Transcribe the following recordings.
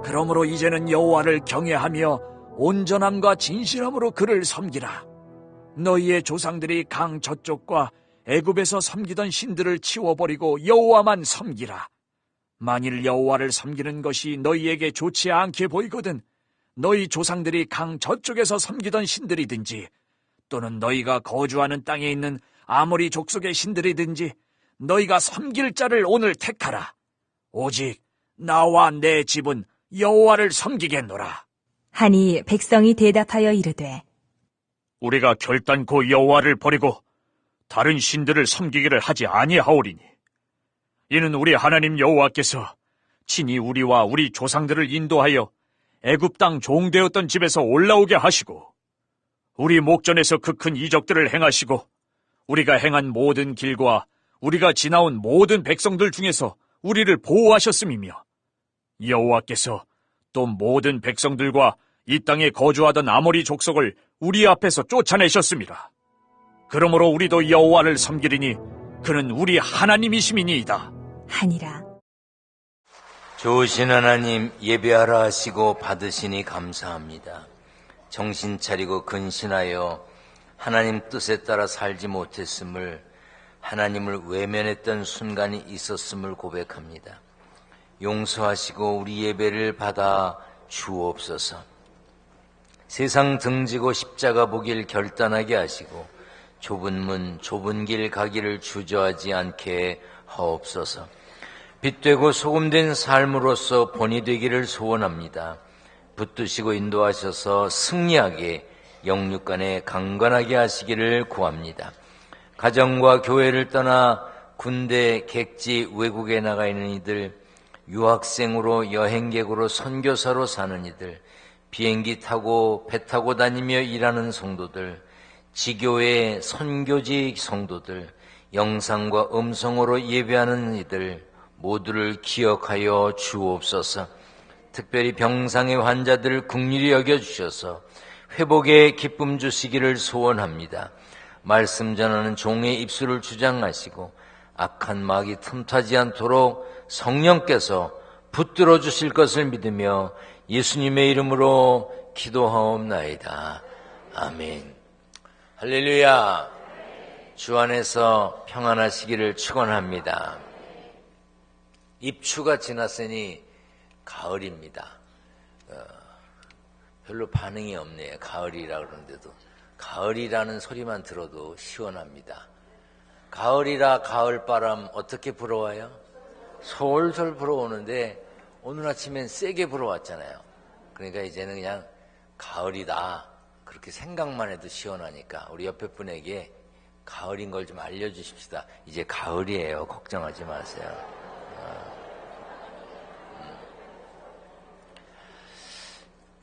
그러므로 이제는 여호와를 경외하며 온전함과 진실함으로 그를 섬기라. 너희의 조상들이 강 저쪽과 애굽에서 섬기던 신들을 치워버리고 여호와만 섬기라. 만일 여호와를 섬기는 것이 너희에게 좋지 않게 보이거든 너희 조상들이 강 저쪽에서 섬기던 신들이든지 또는 너희가 거주하는 땅에 있는 아모리 족속의 신들이든지 너희가 섬길 자를 오늘 택하라. 오직 나와 내 집은 여호와를 섬기겠노라. 하니 백성이 대답하여 이르되 우리가 결단코 여호와를 버리고 다른 신들을 섬기기를 하지 아니하오리니 이는 우리 하나님 여호와께서 친히 우리와 우리 조상들을 인도하여 애굽 땅 종되었던 집에서 올라오게 하시고 우리 목전에서 그 큰 이적들을 행하시고 우리가 행한 모든 길과 우리가 지나온 모든 백성들 중에서 우리를 보호하셨음이며 여호와께서 또 모든 백성들과 이 땅에 거주하던 아모리 족속을 우리 앞에서 쫓아내셨습니다. 그러므로 우리도 여호와를 섬기리니 그는 우리 하나님이심이니이다. 하니라. 좋으신 하나님, 예배하라 하시고 받으시니 감사합니다. 정신 차리고 근신하여 하나님 뜻에 따라 살지 못했음을, 하나님을 외면했던 순간이 있었음을 고백합니다. 용서하시고 우리 예배를 받아 주옵소서. 세상 등지고 십자가 보길 결단하게 하시고 좁은 문, 좁은 길 가기를 주저하지 않게 하옵소서. 빛되고 소금된 삶으로서 본이 되기를 소원합니다. 붙드시고 인도하셔서 승리하게 영육간에 강건하게 하시기를 구합니다. 가정과 교회를 떠나 군대, 객지, 외국에 나가 있는 이들, 유학생으로 여행객으로 선교사로 사는 이들, 비행기 타고 배 타고 다니며 일하는 성도들, 지교회 선교직 성도들, 영상과 음성으로 예배하는 이들 모두를 기억하여 주옵소서. 특별히 병상의 환자들을 긍휼히 여겨주셔서 회복의 기쁨 주시기를 소원합니다. 말씀 전하는 종의 입술을 주장하시고 악한 마귀 틈타지 않도록 성령께서 붙들어 주실 것을 믿으며 예수님의 이름으로 기도하옵나이다. 아멘. 할렐루야. 주 안에서 평안하시기를 축원합니다. 입추가 지났으니 가을입니다. 별로 반응이 없네요. 가을이라 그러는데도 가을이라는 소리만 들어도 시원합니다. 가을이라 가을바람 어떻게 불어와요? 솔솔 불어오는데 오늘 아침엔 세게 불어왔잖아요. 그러니까 이제는 그냥 가을이다 그렇게 생각만 해도 시원하니까 우리 옆에 분에게 가을인 걸 좀 알려주십시다. 이제 가을이에요. 걱정하지 마세요.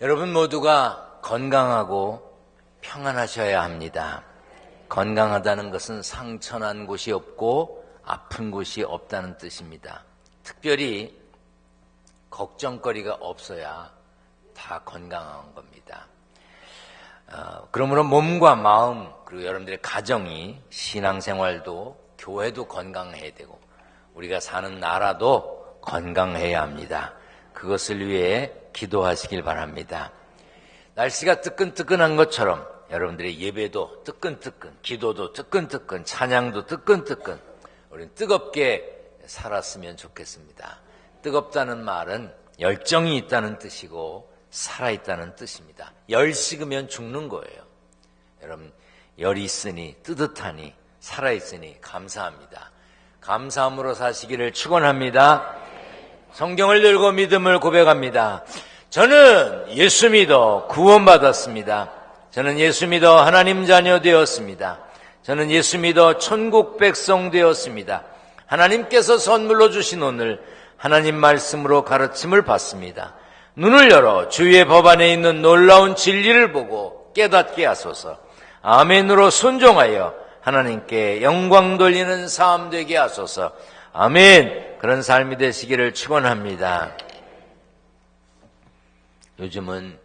여러분 모두가 건강하고 평안하셔야 합니다. 건강하다는 것은 상처난 곳이 없고 아픈 곳이 없다는 뜻입니다. 특별히 걱정거리가 없어야 다 건강한 겁니다. 그러므로 몸과 마음 그리고 여러분들의 가정이 신앙생활도 교회도 건강해야 되고 우리가 사는 나라도 건강해야 합니다. 그것을 위해 기도하시길 바랍니다. 날씨가 뜨끈뜨끈한 것처럼 여러분들의 예배도 뜨끈뜨끈, 기도도 뜨끈뜨끈, 찬양도 뜨끈뜨끈 우리는 뜨겁게 살았으면 좋겠습니다. 뜨겁다는 말은 열정이 있다는 뜻이고 살아있다는 뜻입니다. 열 식으면 죽는 거예요. 여러분 열이 있으니 뜨뜻하니 살아있으니 감사합니다. 감사함으로 사시기를 축원합니다. 성경을 들고 믿음을 고백합니다. 저는 예수 믿어 구원받았습니다. 저는 예수 믿어 하나님 자녀 되었습니다. 저는 예수 믿어 천국 백성 되었습니다. 하나님께서 선물로 주신 오늘 하나님 말씀으로 가르침을 받습니다. 눈을 열어 주의 법 안에 있는 놀라운 진리를 보고 깨닫게 하소서. 아멘으로 순종하여 하나님께 영광 돌리는 삶 되게 하소서. 아멘. 그런 삶이 되시기를 축원합니다. 요즘은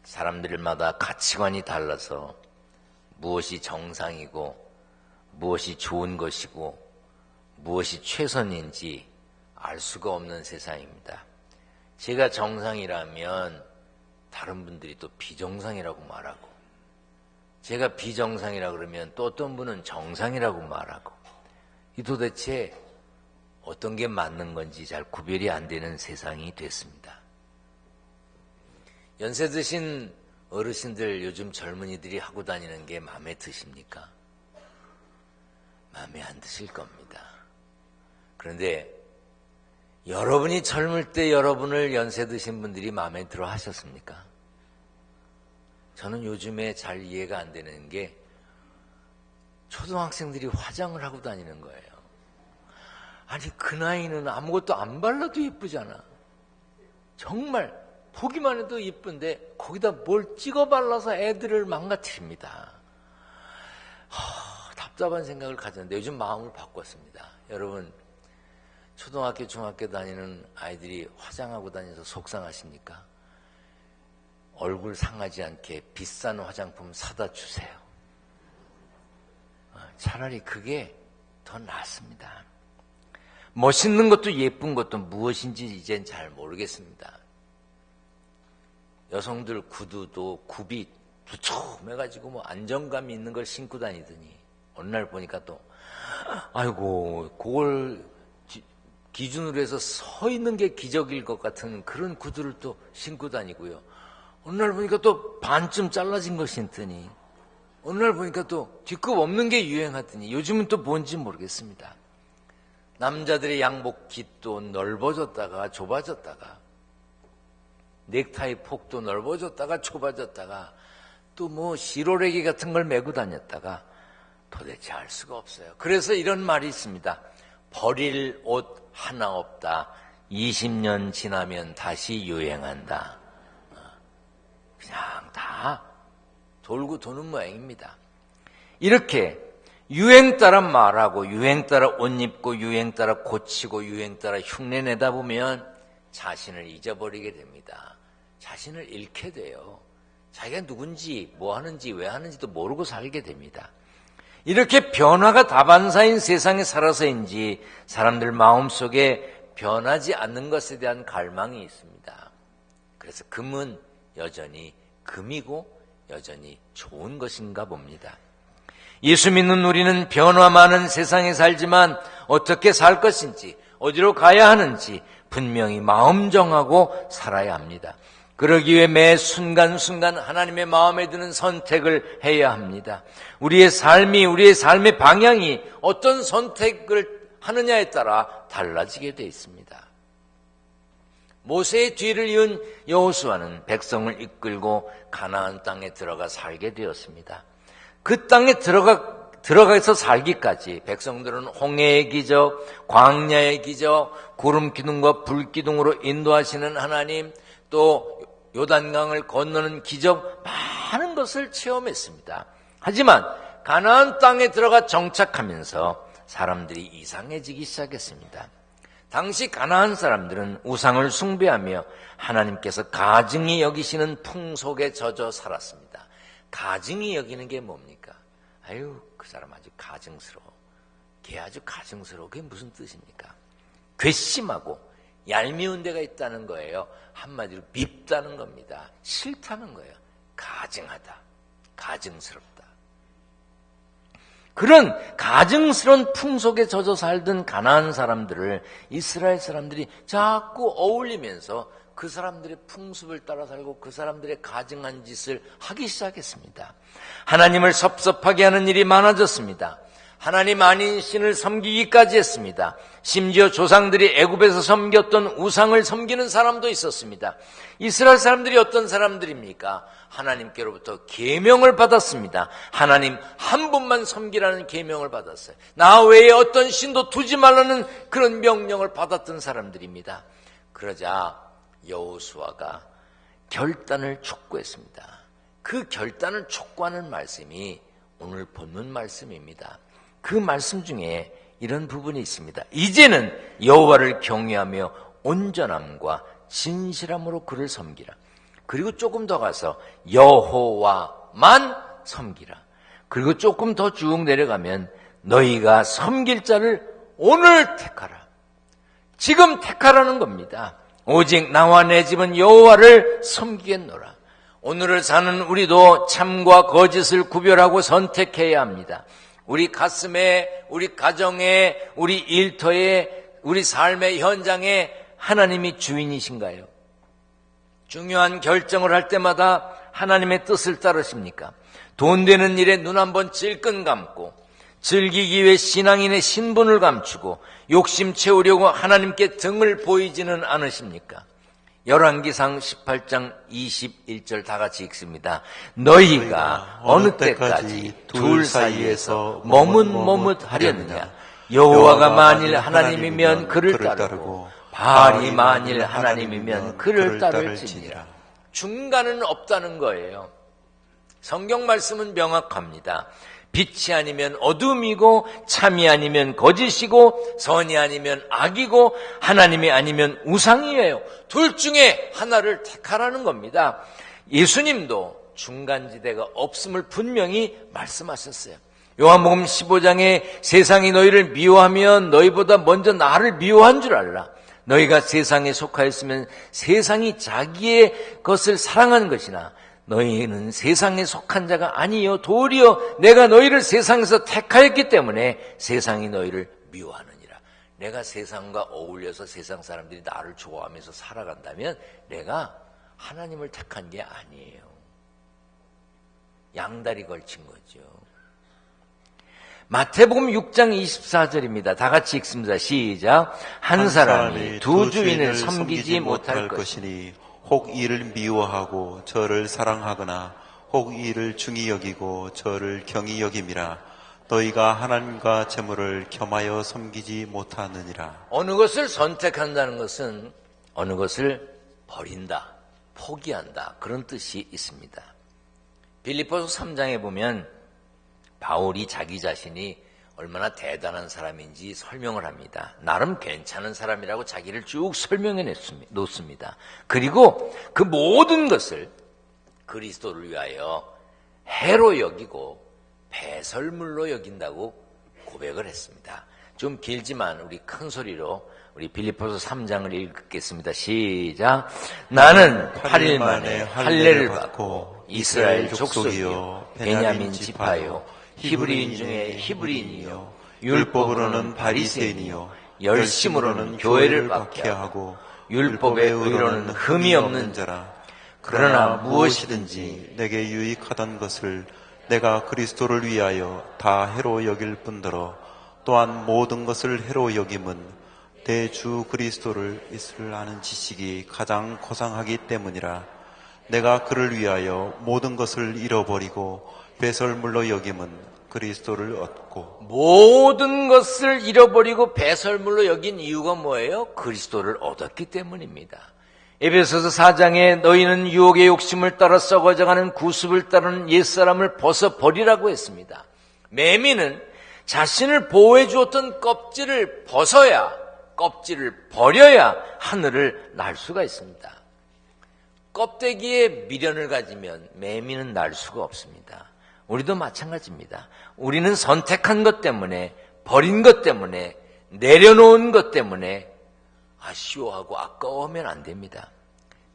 사람들마다 가치관이 달라서 무엇이 정상이고 무엇이 좋은 것이고 무엇이 최선인지 알 수가 없는 세상입니다. 제가 정상이라면 다른 분들이 또 비정상이라고 말하고, 제가 비정상이라 그러면 또 어떤 분은 정상이라고 말하고, 이 도대체 어떤 게 맞는 건지 잘 구별이 안 되는 세상이 됐습니다. 연세 드신 어르신들, 요즘 젊은이들이 하고 다니는 게 마음에 드십니까? 마음에 안 드실 겁니다. 그런데 여러분이 젊을 때 여러분을 연세 드신 분들이 마음에 들어 하셨습니까? 저는 요즘에 잘 이해가 안 되는 게 초등학생들이 화장을 하고 다니는 거예요. 아니, 그 나이는 아무것도 안 발라도 예쁘잖아. 정말 보기만 해도 예쁜데 거기다 뭘 찍어 발라서 애들을 망가뜨립니다. 답답한 생각을 가졌는데 요즘 마음을 바꿨습니다. 여러분, 초등학교, 중학교 다니는 아이들이 화장하고 다녀서 속상하십니까? 얼굴 상하지 않게 비싼 화장품 사다 주세요. 차라리 그게 더 낫습니다. 멋있는 것도 예쁜 것도 무엇인지 이젠 잘 모르겠습니다. 여성들 구두도 굽이 두툼해가지고 뭐 안정감이 있는 걸 신고 다니더니 어느 날 보니까 또 아이고, 그걸 기준으로 해서 서 있는 게 기적일 것 같은 그런 구두를 또 신고 다니고요. 어느 날 보니까 또 반쯤 잘라진 거 신더니 어느 날 보니까 또 뒤끝 없는 게 유행하더니 요즘은 또 뭔지 모르겠습니다. 남자들의 양복 깃도 넓어졌다가 좁아졌다가 넥타이 폭도 넓어졌다가 좁아졌다가 또 뭐 시로레기 같은 걸 메고 다녔다가 도대체 알 수가 없어요. 그래서 이런 말이 있습니다. 버릴 옷 하나 없다. 20년 지나면 다시 유행한다. 그냥 다 돌고 도는 모양입니다. 이렇게 유행 따라 말하고 유행 따라 옷 입고 유행 따라 고치고 유행 따라 흉내내다 보면 자신을 잊어버리게 됩니다. 자신을 잃게 돼요. 자기가 누군지 뭐 하는지 왜 하는지도 모르고 살게 됩니다. 이렇게 변화가 다반사인 세상에 살아서인지 사람들 마음속에 변하지 않는 것에 대한 갈망이 있습니다. 그래서 금은 여전히 금이고 여전히 좋은 것인가 봅니다. 예수 믿는 우리는 변화 많은 세상에 살지만 어떻게 살 것인지, 어디로 가야 하는지 분명히 마음 정하고 살아야 합니다. 그러기 위해 매 순간순간 하나님의 마음에 드는 선택을 해야 합니다. 우리의 삶의 방향이 어떤 선택을 하느냐에 따라 달라지게 되어 있습니다. 모세의 뒤를 이은 여호수아는 백성을 이끌고 가나안 땅에 들어가 살게 되었습니다. 그 땅에 들어가서 살기까지 백성들은 홍해의 기적, 광야의 기적, 구름 기둥과 불 기둥으로 인도하시는 하나님, 또 요단강을 건너는 기적, 많은 것을 체험했습니다. 하지만 가나안 땅에 들어가 정착하면서 사람들이 이상해지기 시작했습니다. 당시 가나안 사람들은 우상을 숭배하며 하나님께서 가증히 여기시는 풍속에 젖어 살았습니다. 가증히 여기는 게 뭡니까? 아유, 그 사람 아주 가증스러워. 걔 아주 가증스러워. 그게 무슨 뜻입니까? 괘씸하고 얄미운 데가 있다는 거예요. 한마디로 밉다는 겁니다. 싫다는 거예요. 가증하다. 가증스럽다. 그런 가증스러운 풍속에 젖어 살던 가나안 사람들을 이스라엘 사람들이 자꾸 어울리면서 그 사람들의 풍습을 따라 살고 그 사람들의 가증한 짓을 하기 시작했습니다. 하나님을 섭섭하게 하는 일이 많아졌습니다. 하나님 아닌 신을 섬기기까지 했습니다. 심지어 조상들이 애굽에서 섬겼던 우상을 섬기는 사람도 있었습니다. 이스라엘 사람들이 어떤 사람들입니까? 하나님께로부터 계명을 받았습니다. 하나님 한 분만 섬기라는 계명을 받았어요. 나 외에 어떤 신도 두지 말라는 그런 명령을 받았던 사람들입니다. 그러자 여호수아가 결단을 촉구했습니다. 그 결단을 촉구하는 말씀이 오늘 본문 말씀입니다. 그 말씀 중에 이런 부분이 있습니다. 이제는 여호와를 경외하며 온전함과 진실함으로 그를 섬기라. 그리고 조금 더 가서 여호와만 섬기라. 그리고 조금 더 쭉 내려가면 너희가 섬길 자를 오늘 택하라. 지금 택하라는 겁니다. 오직 나와 내 집은 여호와를 섬기겠노라. 오늘을 사는 우리도 참과 거짓을 구별하고 선택해야 합니다. 우리 가슴에, 우리 가정에, 우리 일터에, 우리 삶의 현장에 하나님이 주인이신가요? 중요한 결정을 할 때마다 하나님의 뜻을 따르십니까? 돈 되는 일에 눈 한번 찔끔 감고 즐기기 위해 신앙인의 신분을 감추고 욕심 채우려고 하나님께 등을 보이지는 않으십니까? 열왕기상 18장 21절 다 같이 읽습니다. 너희가 어느 때까지 둘 사이에서 머뭇머뭇하렸느냐? 여호와가 만일 하나님이면 그를 따르고 바알이 만일 하나님이면 그를 따를지니라. 중간은 없다는 거예요. 성경 말씀은 명확합니다. 빛이 아니면 어둠이고 참이 아니면 거짓이고 선이 아니면 악이고 하나님이 아니면 우상이에요. 둘 중에 하나를 택하라는 겁니다. 예수님도 중간지대가 없음을 분명히 말씀하셨어요. 요한복음 15장에 세상이 너희를 미워하면 너희보다 먼저 나를 미워한 줄 알라. 너희가 세상에 속하였으면 세상이 자기의 것을 사랑하는 것이나 너희는 세상에 속한 자가 아니요 도리어 내가 너희를 세상에서 택하였기 때문에 세상이 너희를 미워하느니라. 내가 세상과 어울려서 세상 사람들이 나를 좋아하면서 살아간다면 내가 하나님을 택한 게 아니에요. 양다리 걸친 거죠. 마태복음 6장 24절입니다. 다 같이 읽습니다. 시작. 한 사람이 두 주인을 섬기지 못할 것이니 혹 이를 미워하고 저를 사랑하거나 혹 이를 중히 여기고 저를 경히 여김이라. 너희가 하나님과 재물을 겸하여 섬기지 못하느니라. 어느 것을 선택한다는 것은 어느 것을 버린다, 포기한다, 그런 뜻이 있습니다. 빌립보서 3장에 보면 바울이 자기 자신이 얼마나 대단한 사람인지 설명을 합니다. 나름 괜찮은 사람이라고 자기를 쭉 설명해 놓습니다. 그리고 그 모든 것을 그리스도를 위하여 해로 여기고 배설물로 여긴다고 고백을 했습니다. 좀 길지만 우리 큰 소리로 우리 빌립보서 3장을 읽겠습니다. 시작. 나는 8일 만에 할례를 받고 이스라엘 족속이요 베냐민 지파요 히브리인 중에 히브리인이요 율법으로는 바리새인이요 열심으로는 교회를 박해하고 율법의 의로는 흠이 없는 자라. 그러나 무엇이든지 내게 유익하던 것을 내가 그리스도를 위하여 다 해로 여길 뿐더러 또한 모든 것을 해로 여김은 내 주 그리스도를 있을 아는 지식이 가장 고상하기 때문이라. 내가 그를 위하여 모든 것을 잃어버리고 배설물로 여김은 그리스도를 얻고. 모든 것을 잃어버리고 배설물로 여긴 이유가 뭐예요? 그리스도를 얻었기 때문입니다. 에베소서 4장에 너희는 유혹의 욕심을 따라 썩어져가는 구습을 따르는 옛사람을 벗어버리라고 했습니다. 매미는 자신을 보호해 주었던 껍질을 벗어야, 껍질을 버려야 하늘을 날 수가 있습니다. 껍데기에 미련을 가지면 매미는 날 수가 없습니다. 우리도 마찬가지입니다. 우리는 선택한 것 때문에, 버린 것 때문에, 내려놓은 것 때문에 아쉬워하고 아까워하면 안 됩니다.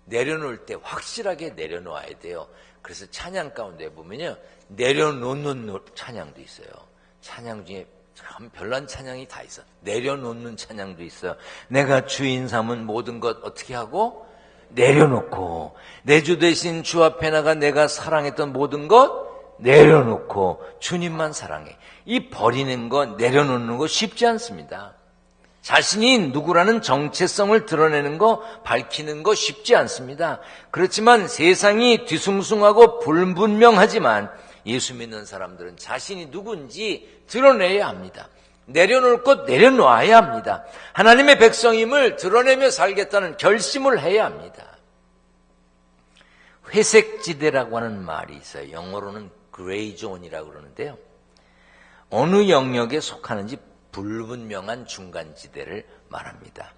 내려놓을 때 확실하게 내려놓아야 돼요. 그래서 찬양 가운데 보면요, 내려놓는 찬양도 있어요. 찬양 중에 참 별난 찬양이 다 있어. 내려놓는 찬양도 있어요. 내가 주인 삼은 모든 것 어떻게 하고? 내려놓고, 내 주 대신 주 앞에 나가 내가 사랑했던 모든 것 내려놓고 주님만 사랑해. 이 버리는 거, 내려놓는 거 쉽지 않습니다. 자신이 누구라는 정체성을 드러내는 거, 밝히는 거 쉽지 않습니다. 그렇지만 세상이 뒤숭숭하고 불분명하지만 예수 믿는 사람들은 자신이 누군지 드러내야 합니다. 내려놓을 것 내려놓아야 합니다. 하나님의 백성임을 드러내며 살겠다는 결심을 해야 합니다. 회색지대라고 하는 말이 있어요. 영어로는 그레이존이라고 그러는데요. 어느 영역에 속하는지 불분명한 중간지대를 말합니다.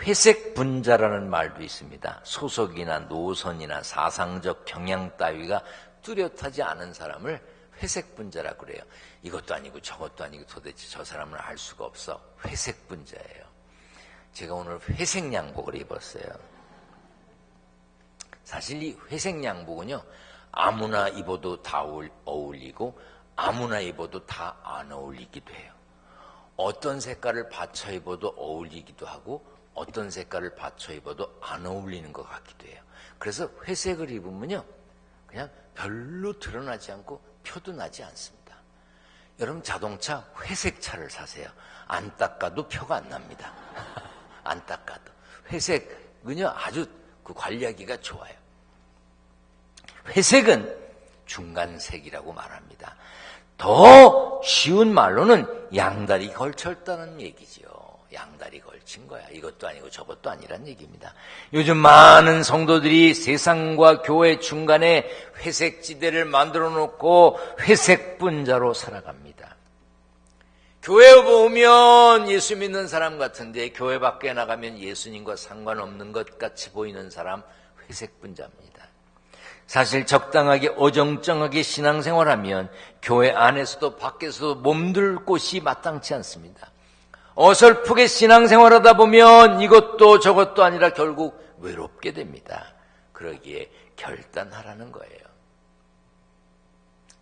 회색 분자라는 말도 있습니다. 소속이나 노선이나 사상적 경향 따위가 뚜렷하지 않은 사람을 회색 분자라고 그래요. 이것도 아니고 저것도 아니고 도대체 저 사람은 알 수가 없어. 회색 분자예요. 제가 오늘 회색 양복을 입었어요. 사실 이 회색 양복은요, 아무나 입어도 다 어울리고 아무나 입어도 다 안 어울리기도 해요. 어떤 색깔을 받쳐 입어도 어울리기도 하고 어떤 색깔을 받쳐 입어도 안 어울리는 것 같기도 해요. 그래서 회색을 입으면요, 그냥 별로 드러나지 않고 표도 나지 않습니다. 여러분, 자동차 회색 차를 사세요. 안 닦아도 표가 안 납니다. 안 닦아도. 회색은요, 아주 그 관리하기가 좋아요. 회색은 중간색이라고 말합니다. 더 쉬운 말로는 양다리 걸쳤다는 얘기지요. 양다리 걸친 거야. 이것도 아니고 저것도 아니란 얘기입니다. 요즘 많은 성도들이 세상과 교회 중간에 회색 지대를 만들어 놓고 회색 분자로 살아갑니다. 교회 보면 예수 믿는 사람 같은데 교회 밖에 나가면 예수님과 상관없는 것 같이 보이는 사람, 회색 분자입니다. 사실 적당하게 어정쩡하게 신앙생활하면 교회 안에서도 밖에서도 몸둘 곳이 마땅치 않습니다. 어설프게 신앙생활하다 보면 이것도 저것도 아니라 결국 외롭게 됩니다. 그러기에 결단하라는 거예요.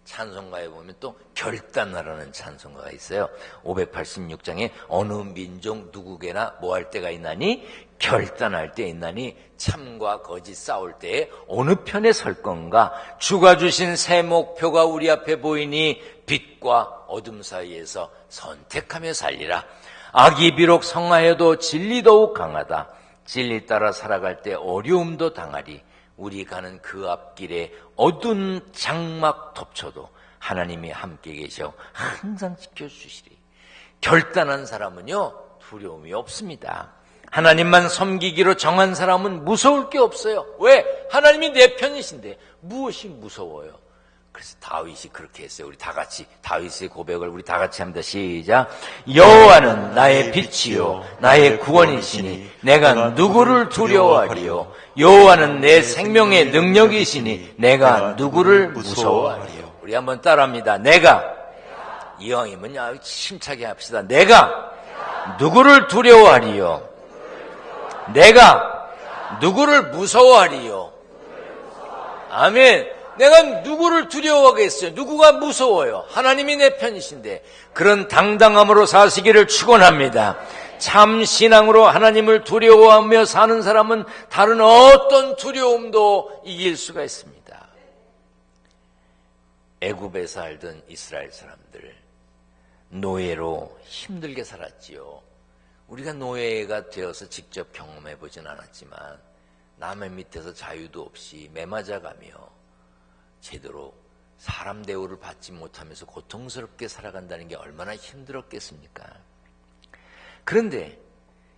찬송가에 보면 또 결단하라는 찬송가가 있어요. 586장에 어느 민족 누구게나 뭐 할 때가 있나니 결단할 때 있나니 참과 거짓 싸울 때에 어느 편에 설 건가. 주가 주신 새 목표가 우리 앞에 보이니 빛과 어둠 사이에서 선택하며 살리라. 악이 비록 성하여도 진리 더욱 강하다. 진리 따라 살아갈 때 어려움도 당하리. 우리 가는 그 앞길에 어두운 장막 덮쳐도 하나님이 함께 계셔 항상 지켜주시리. 결단한 사람은요, 두려움이 없습니다. 하나님만 섬기기로 정한 사람은 무서울 게 없어요. 왜? 하나님이 내 편이신데 무엇이 무서워요? 그래서 다윗이 그렇게 했어요. 우리 다 같이 다윗의 고백을 우리 다 같이 합니다. 시작. 여호와는 나의 빛이요 나의 구원이시니 내가 누구를 두려워하리요. 여호와는 내 생명의 능력이시니 내가 누구를 무서워하리요. 우리 한번 따라합니다. 내가, 이왕이면 힘차게 합시다. 내가 누구를 두려워하리요. 내가 누구를 무서워하리요. 아멘. 내가 누구를 두려워하겠어요? 누구가 무서워요? 하나님이 내 편이신데. 그런 당당함으로 사시기를 축원합니다. 참 신앙으로 하나님을 두려워하며 사는 사람은 다른 어떤 두려움도 이길 수가 있습니다. 애굽에 살던 이스라엘 사람들, 노예로 힘들게 살았지요. 우리가 노예가 되어서 직접 경험해 보진 않았지만 남의 밑에서 자유도 없이 매맞아가며 제대로 사람 대우를 받지 못하면서 고통스럽게 살아간다는 게 얼마나 힘들었겠습니까? 그런데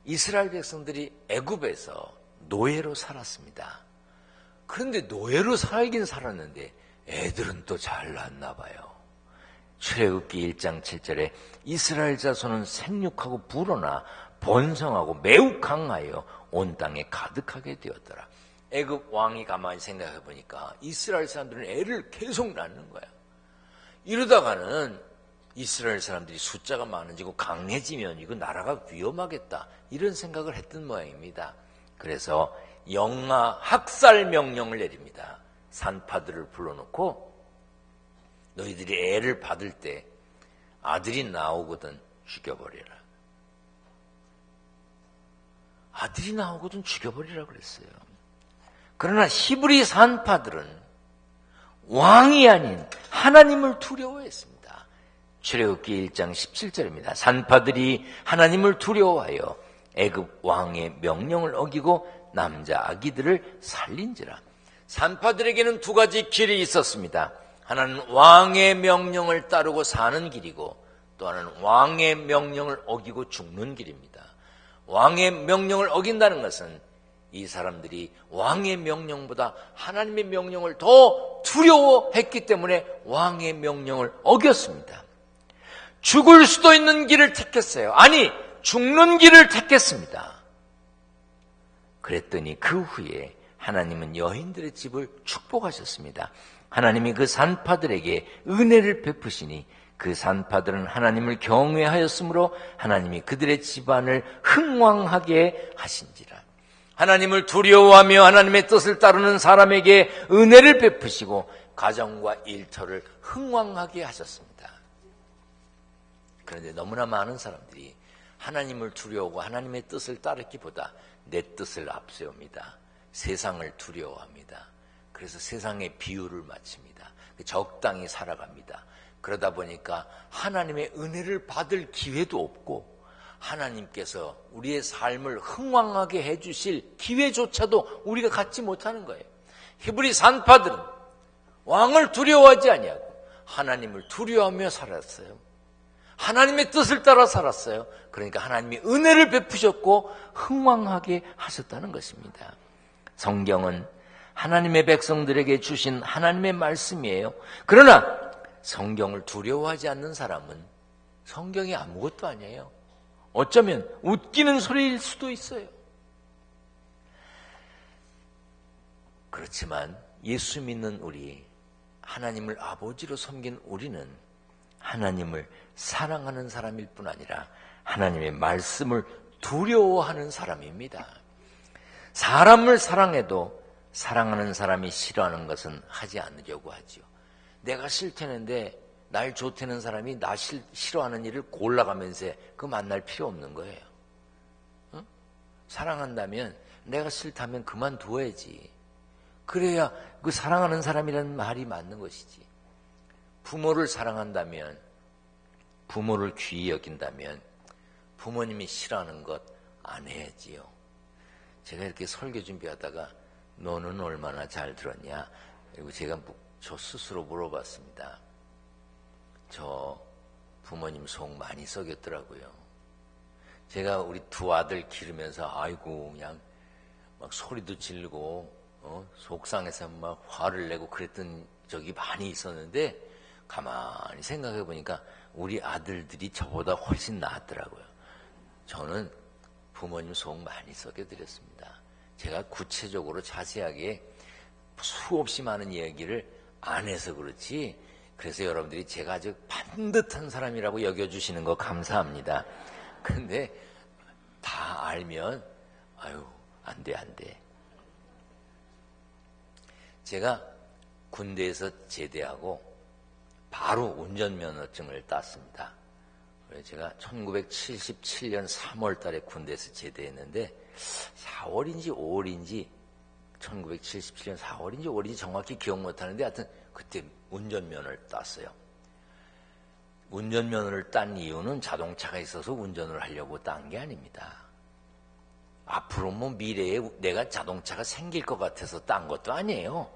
이스라엘 백성들이 애굽에서 노예로 살았습니다. 그런데 노예로 살긴 살았는데 애들은 또 잘났나 봐요. 출애굽기 1장 7절에 이스라엘 자손은 생육하고 불어나 번성하고 매우 강하여 온 땅에 가득하게 되었더라. 애굽 왕이 가만히 생각해 보니까 이스라엘 사람들은 애를 계속 낳는 거야. 이러다가는 이스라엘 사람들이 숫자가 많아지고 강해지면 이거 나라가 위험하겠다, 이런 생각을 했던 모양입니다. 그래서 영아 학살 명령을 내립니다. 산파들을 불러놓고 너희들이 애를 받을 때 아들이 나오거든 죽여버리라. 아들이 나오거든 죽여버리라 그랬어요. 그러나 히브리 산파들은 왕이 아닌 하나님을 두려워했습니다. 출애굽기 1장 17절입니다. 산파들이 하나님을 두려워하여 애굽 왕의 명령을 어기고 남자 아기들을 살린지라. 산파들에게는 두 가지 길이 있었습니다. 하나는 왕의 명령을 따르고 사는 길이고 또 하나는 왕의 명령을 어기고 죽는 길입니다. 왕의 명령을 어긴다는 것은 이 사람들이 왕의 명령보다 하나님의 명령을 더 두려워했기 때문에 왕의 명령을 어겼습니다. 죽을 수도 있는 길을 택했어요. 아니, 죽는 길을 택했습니다. 그랬더니 그 후에 하나님은 여인들의 집을 축복하셨습니다. 하나님이 그 산파들에게 은혜를 베푸시니 그 산파들은 하나님을 경외하였으므로 하나님이 그들의 집안을 흥왕하게 하신지라. 하나님을 두려워하며 하나님의 뜻을 따르는 사람에게 은혜를 베푸시고 가정과 일터를 흥왕하게 하셨습니다. 그런데 너무나 많은 사람들이 하나님을 두려워하고 하나님의 뜻을 따르기보다 내 뜻을 앞세웁니다. 세상을 두려워합니다. 그래서 세상의 비유를 맞춥니다. 적당히 살아갑니다. 그러다 보니까 하나님의 은혜를 받을 기회도 없고 하나님께서 우리의 삶을 흥왕하게 해주실 기회조차도 우리가 갖지 못하는 거예요. 히브리 산파들은 왕을 두려워하지 아니하고 하나님을 두려워하며 살았어요. 하나님의 뜻을 따라 살았어요. 그러니까 하나님이 은혜를 베푸셨고 흥왕하게 하셨다는 것입니다. 성경은 하나님의 백성들에게 주신 하나님의 말씀이에요. 그러나 성경을 두려워하지 않는 사람은 성경이 아무것도 아니에요. 어쩌면 웃기는 소리일 수도 있어요. 그렇지만 예수 믿는 우리, 하나님을 아버지로 섬긴 우리는 하나님을 사랑하는 사람일 뿐 아니라 하나님의 말씀을 두려워하는 사람입니다. 사람을 사랑해도 사랑하는 사람이 싫어하는 것은 하지 않으려고 하죠. 내가 싫다는데 날 좋다는 사람이 나 싫어하는 일을 골라가면서 그 만날 필요 없는 거예요. 응? 사랑한다면 내가 싫다면 그만둬야지. 그래야 그 사랑하는 사람이라는 말이 맞는 것이지. 부모를 사랑한다면, 부모를 귀히 여긴다면 부모님이 싫어하는 것 안 해야지요. 제가 이렇게 설교 준비하다가 너는 얼마나 잘 들었냐? 그리고 제가 저 스스로 물어봤습니다. 저 부모님 속 많이 썩였더라고요. 제가 우리 두 아들 기르면서 아이고 그냥 막 소리도 지르고 속상해서 막 화를 내고 그랬던 적이 많이 있었는데 가만히 생각해 보니까 우리 아들들이 저보다 훨씬 나았더라고요. 저는 부모님 속 많이 썩여드렸습니다. 제가 구체적으로 자세하게 수없이 많은 이야기를 안 해서 그렇지, 그래서 여러분들이 제가 아주 반듯한 사람이라고 여겨주시는 거 감사합니다. 근데 다 알면 아유 안 돼. 제가 군대에서 제대하고 바로 운전면허증을 땄습니다. 그래서 제가 1977년 3월 달에 군대에서 제대했는데 4월인지 5월인지 1977년 4월인지 5월인지 정확히 기억 못하는데 하여튼 그때 운전면허를 땄어요. 운전면허를 딴 이유는 자동차가 있어서 운전을 하려고 딴 게 아닙니다. 앞으로 뭐 미래에 내가 자동차가 생길 것 같아서 딴 것도 아니에요.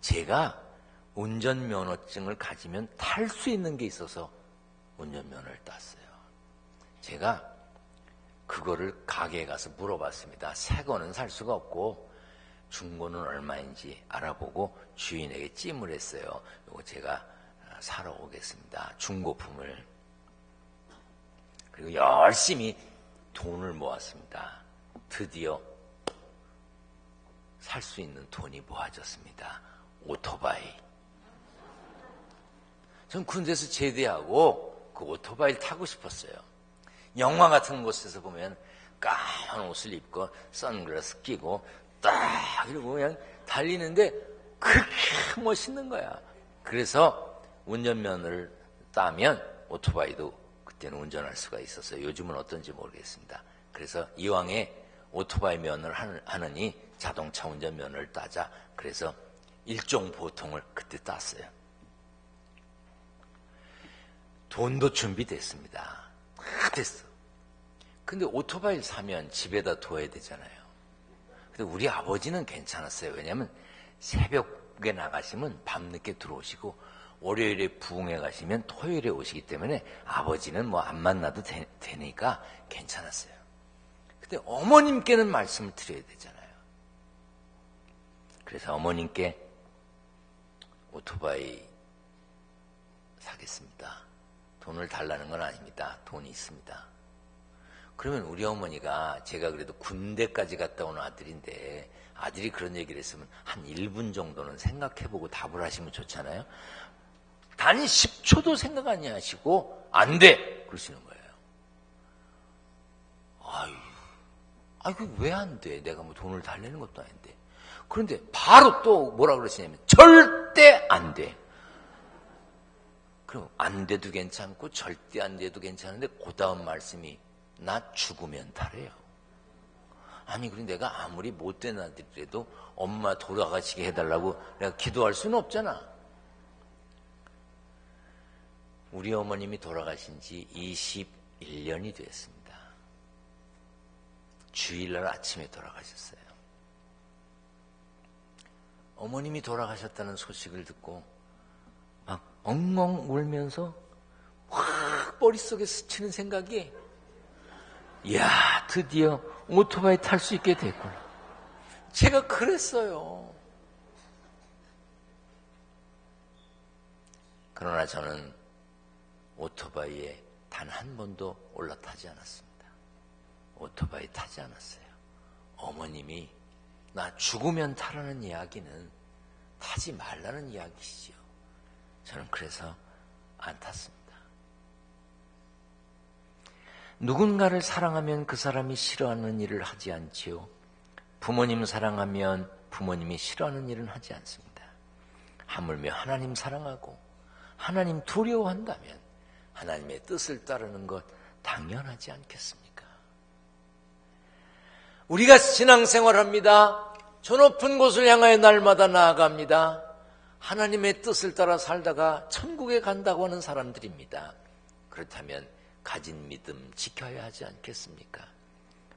제가 운전면허증을 가지면 탈 수 있는 게 있어서 운전면허를 땄어요. 제가 그거를 가게에 가서 물어봤습니다. 새 거는 살 수가 없고 중고는 얼마인지 알아보고 주인에게 찜을 했어요. 이거 제가 사러 오겠습니다. 중고품을. 그리고 열심히 돈을 모았습니다. 드디어 살 수 있는 돈이 모아졌습니다. 오토바이. 전 군대에서 제대하고 그 오토바이를 타고 싶었어요. 영화 같은 곳에서 보면 까만 옷을 입고 선글라스 끼고 딱 이러고 그냥 달리는데 그렇게 멋있는 거야. 그래서 운전면허를 따면 오토바이도 그때는 운전할 수가 있었어요. 요즘은 어떤지 모르겠습니다. 그래서 이왕에 오토바이 면허를 하느니 자동차 운전면허를 따자. 그래서 일종 보통을 그때 땄어요. 돈도 준비됐습니다. 다 됐어. 근데 오토바이를 사면 집에다 둬야 되잖아요. 근데 우리 아버지는 괜찮았어요. 왜냐하면 새벽에 나가시면 밤늦게 들어오시고 월요일에 부흥회 가시면 토요일에 오시기 때문에 아버지는 뭐 안 만나도 되니까 괜찮았어요. 근데 어머님께는 말씀을 드려야 되잖아요. 그래서 어머님께 오토바이 사겠습니다. 돈을 달라는 건 아닙니다. 돈이 있습니다. 그러면 우리 어머니가, 제가 그래도 군대까지 갔다 온 아들인데 아들이 그런 얘기를 했으면 한 1분 정도는 생각해보고 답을 하시면 좋잖아요. 단 10초도 생각 안 하시고 안 돼! 그러시는 거예요. 아유, 왜 안 돼? 내가 뭐 돈을 달래는 것도 아닌데. 그런데 바로 또 뭐라 그러시냐면 절대 안 돼. 그럼 안 돼도 괜찮고 절대 안 돼도 괜찮은데 그 다음 말씀이 나 죽으면 달래요. 아니, 그런데 내가 아무리 못된 아들이라도 엄마 돌아가시게 해달라고 내가 기도할 수는 없잖아. 우리 어머님이 돌아가신 지 21년이 됐습니다. 주일날 아침에 돌아가셨어요. 어머님이 돌아가셨다는 소식을 듣고 막 엉엉 울면서 확 머릿속에 스치는 생각이, 이야, 드디어 오토바이 탈 수 있게 됐구나. 제가 그랬어요. 그러나 저는 오토바이에 단 한 번도 올라타지 않았습니다. 오토바이 타지 않았어요. 어머님이 나 죽으면 타라는 이야기는 타지 말라는 이야기시죠. 저는 그래서 안 탔습니다. 누군가를 사랑하면 그 사람이 싫어하는 일을 하지 않지요. 부모님 사랑하면 부모님이 싫어하는 일은 하지 않습니다. 하물며 하나님 사랑하고 하나님 두려워한다면 하나님의 뜻을 따르는 것 당연하지 않겠습니까? 우리가 신앙생활합니다. 저 높은 곳을 향하여 날마다 나아갑니다. 하나님의 뜻을 따라 살다가 천국에 간다고 하는 사람들입니다. 그렇다면 가진 믿음 지켜야 하지 않겠습니까?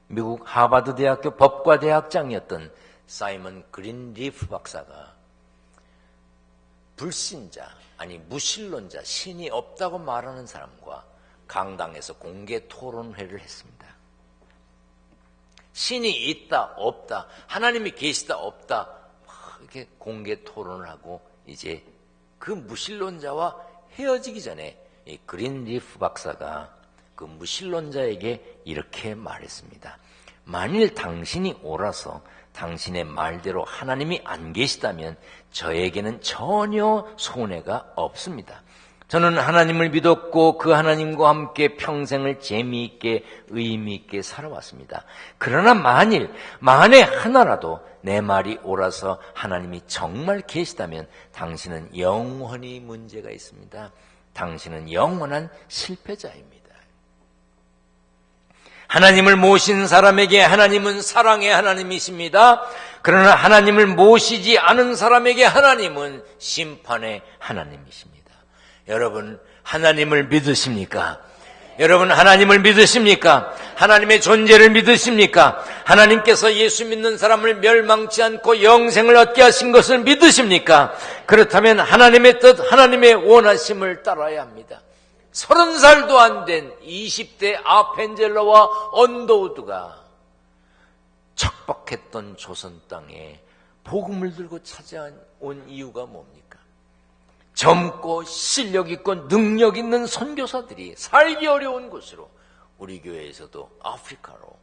미국 하버드 대학교 법과 대학장이었던 사이먼 그린리프 박사가 불신자, 아니 무신론자, 신이 없다고 말하는 사람과 강당에서 공개 토론회를 했습니다. 신이 있다, 없다, 하나님이 계시다, 없다, 이렇게 공개 토론을 하고 이제 그 무신론자와 헤어지기 전에 이 그린리프 박사가 그 무신론자에게 이렇게 말했습니다. 만일 당신이 옳아서 당신의 말대로 하나님이 안 계시다면 저에게는 전혀 손해가 없습니다. 저는 하나님을 믿었고 그 하나님과 함께 평생을 재미있게 의미있게 살아왔습니다. 그러나 만에 하나라도 내 말이 옳아서 하나님이 정말 계시다면 당신은 영원히 문제가 있습니다. 당신은 영원한 실패자입니다. 하나님을 모신 사람에게 하나님은 사랑의 하나님이십니다. 그러나 하나님을 모시지 않은 사람에게 하나님은 심판의 하나님이십니다. 여러분, 하나님을 믿으십니까? 여러분, 하나님을 믿으십니까? 하나님의 존재를 믿으십니까? 하나님께서 예수 믿는 사람을 멸망치 않고 영생을 얻게 하신 것을 믿으십니까? 그렇다면 하나님의 뜻, 하나님의 원하심을 따라야 합니다. 30살도 안 된 20대 아펜젤러와 언더우드가 척박했던 조선 땅에 복음을 들고 찾아온 이유가 뭡니까? 젊고 실력 있고 능력 있는 선교사들이 살기 어려운 곳으로 우리 교회에서도 아프리카로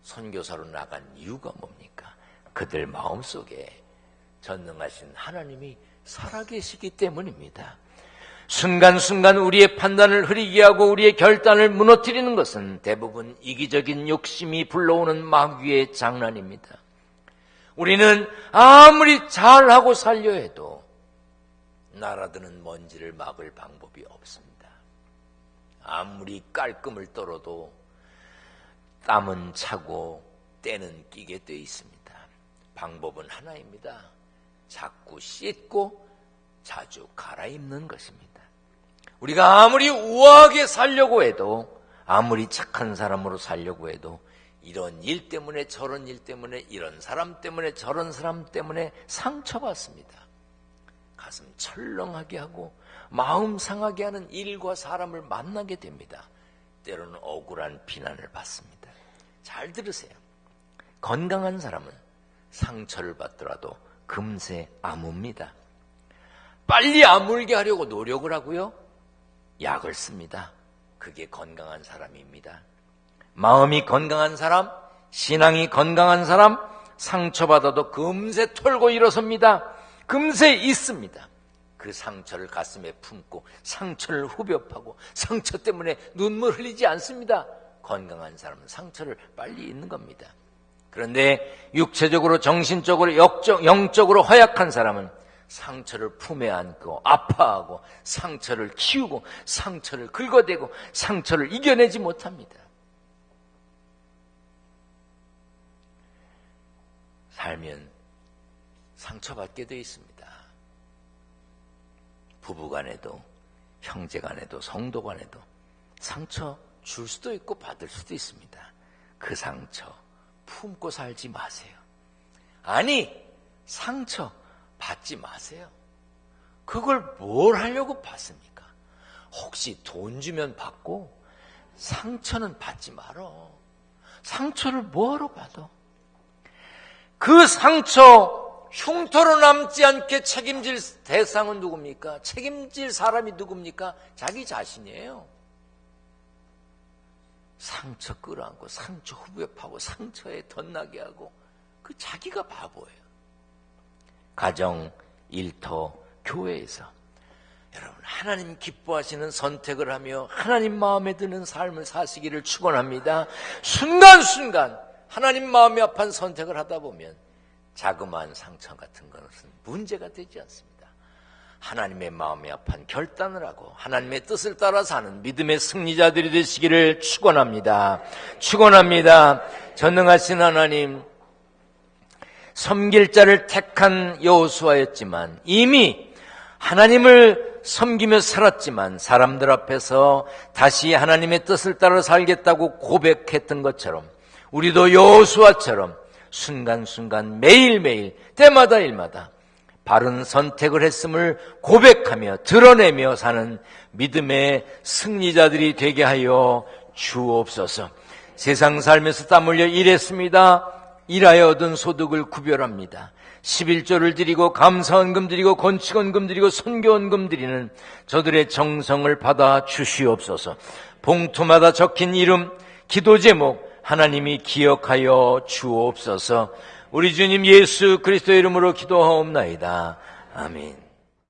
선교사로 나간 이유가 뭡니까? 그들 마음속에 전능하신 하나님이 살아계시기 때문입니다. 순간순간 우리의 판단을 흐리게 하고 우리의 결단을 무너뜨리는 것은 대부분 이기적인 욕심이 불러오는 마귀의 장난입니다. 우리는 아무리 잘하고 살려 해도 날아드는 먼지를 막을 방법이 없습니다. 아무리 깔끔을 떨어도 땀은 차고 때는 끼게 돼 있습니다. 방법은 하나입니다. 자꾸 씻고 자주 갈아입는 것입니다. 우리가 아무리 우아하게 살려고 해도, 아무리 착한 사람으로 살려고 해도 이런 일 때문에 저런 일 때문에 이런 사람 때문에 저런 사람 때문에 상처받습니다. 가슴 철렁하게 하고 마음 상하게 하는 일과 사람을 만나게 됩니다. 때로는 억울한 비난을 받습니다. 잘 들으세요. 건강한 사람은 상처를 받더라도 금세 아뭅니다. 빨리 아물게 하려고 노력을 하고요, 약을 씁니다. 그게 건강한 사람입니다. 마음이 건강한 사람, 신앙이 건강한 사람, 상처받아도 금세 털고 일어섭니다. 금세 있습니다. 그 상처를 가슴에 품고 상처를 후벼 파고 상처 때문에 눈물 흘리지 않습니다. 건강한 사람은 상처를 빨리 잊는 겁니다. 그런데 육체적으로 정신적으로 영적으로 허약한 사람은 상처를 품에 안고 아파하고 상처를 키우고 상처를 긁어대고 상처를 이겨내지 못합니다. 살면 상처받게 되어 있습니다. 부부간에도 형제간에도 성도간에도 상처 줄 수도 있고 받을 수도 있습니다. 그 상처 품고 살지 마세요. 아니, 상처 받지 마세요. 그걸 뭘 하려고 받습니까? 혹시 돈 주면 받고 상처는 받지 말어. 상처를 뭐하러 받아? 그 상처 흉터로 남지 않게 책임질 대상은 누굽니까? 책임질 사람이 누굽니까? 자기 자신이에요. 상처 끌어안고 상처 후벼 파고 상처에 덧나게 하고 그 자기가 바보예요. 가정, 일터, 교회에서 여러분 하나님 기뻐하시는 선택을 하며 하나님 마음에 드는 삶을 사시기를 축원합니다. 순간순간 하나님 마음이 아픈 선택을 하다 보면 자그마한 상처 같은 것은 문제가 되지 않습니다. 하나님의 마음이 아픈 결단을 하고 하나님의 뜻을 따라 사는 믿음의 승리자들이 되시기를 축원합니다. 축원합니다. 전능하신 하나님, 섬길 자를 택한 여호수아였지만 이미 하나님을 섬기며 살았지만 사람들 앞에서 다시 하나님의 뜻을 따라 살겠다고 고백했던 것처럼 우리도 여호수아처럼 순간순간 매일매일 때마다 일마다 바른 선택을 했음을 고백하며 드러내며 사는 믿음의 승리자들이 되게 하여 주옵소서. 세상 살면서 땀 흘려 일했습니다. 일하여 얻은 소득을 구별합니다. 11조를 드리고 감사헌금 드리고 건축헌금 드리고 선교헌금 드리는 저들의 정성을 받아 주시옵소서. 봉투마다 적힌 이름, 기도 제목 하나님이 기억하여 주옵소서. 우리 주님 예수 그리스도의 이름으로 기도하옵나이다. 아멘.